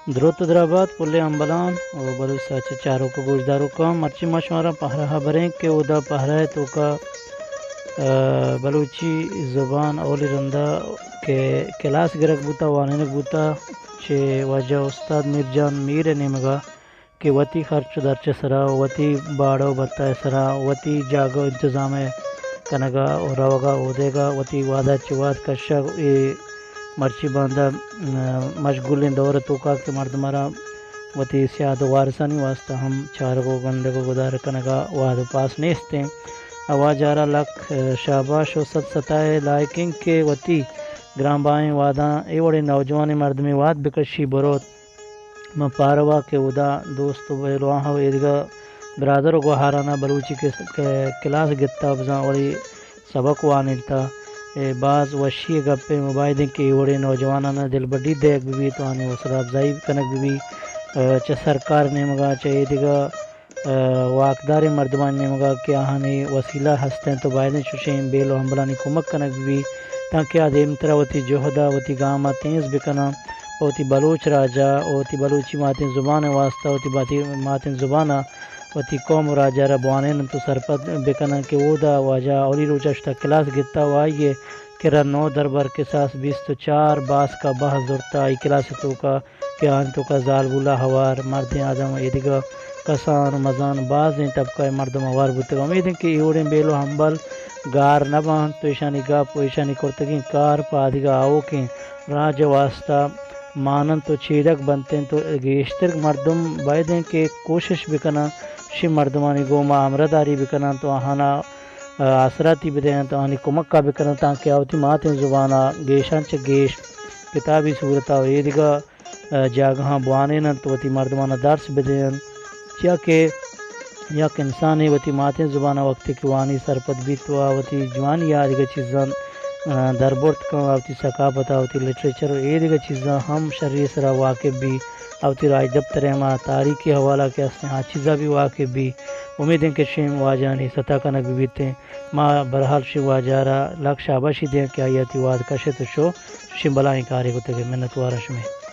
درود درآباد پلے امبلان اور بلوچ ساچ چاروں کو گوشداروں کا مرچی مشورہ پہرہ بریں کہ ادا پہرہ تو کا بلوچی زبان اولی رندہ کے کلاس گرک بوتا وانینک بوتا چے وجہ استاد میر جان میر نیمگا کہ وتی خرچ درچ سرا وتی باڑو بتا سرا وتی جاگو انتظام کنگا اور روگا اودے گا وتی وعدہ چواد کشا مرچی باندھا مشغول دور تو کا کہ مرد مرا وتی سیاد وارثانی واسطہ ہم چارگو گندے کو گدار کنگا واد پاس نیستے آوازارہ لکھ شاباش و ست ستائے لائکنگ کے وتی گرام بائیں واداں اے وڑے نوجوان مرد میں واد بکشی بروت میں پاروا کے ادا دوست بہلواں ایدگا برادر کو ہارانا بلوچی کے کلاس گتا بزاں وڑی سبق وانگتا بعض وشی گپے مباحدیں کہ وڑے نوجوانانا دل بڑی دیکھ بھی تو آنے وصلہ افزائی کنک بھی چا سرکار نے مگا چاہیے دیگا واقدار مردمان نے مگا کہ آہانی وسیلہ ہستیں تو بائدیں چوشیں بیل و ہمبلانی کمک کنک بھی تاکہ آدھیم ترہ وتی جوہدہ وتی گاما تینز بکنا وتی بلوچ راجہ وتی بلوچی ماتن زبان واسطہ وتی ماتن زبانہ وتی قوم راجہ ربوانین تو سرپت بکنا کہ وہ دا واجہ اولی روچشتہ کلاس گتا وائیے کرا 9 دربر کے ساس 24 باس کا بہ زرتا ای کلاس تو کا کہ آن تو کا زال بولا ہوار مرد آدم ایدگا کسان مزان بازیں طبقہ مردم ہوار بوتے امید ہیں کہ ایوڑیں بیلو ہمبل گار نبان تو ایشانی گاپ و ایشانی کرتگیں کار پادگا آو کے راج واسطہ مانن تو چیدک بنتے تو گیشتر مردم بائدیں کہ کوشش بکنا شی مردمانی گوما امرداری بکنا تو آہانا آسراتی بدیں تو آنی کمک کا بکنا تاکہ آوتی ماتیں زبانہ گیشان چا گیش کتابی صورتا و ایدگا جاگہاں بوانین تو وتی مردمانہ درس بدیں چیا کہ یک انسانی وتی ماتیں زبانہ وقت کی وانی سرپت بھی تو وتی جوانی آدھگا چیزاں دربورت کا آوتی ثقافت آوتی لٹریچر ایدگا چیزاں ہم شرعی سرا واقف بھی آوتی راج دفتر ہما تاریخی حوالہ کے استے ہاں چیزاں بھی واقف بھی امید ہیں کہ شیم واجانی ستا کنک بھی بیتے ما برحال شی واجارہ لاکھ شاباشی دیں کہ آیاتی واد کشت شو شیم بلائیں کاری کو تگے منت وارش میں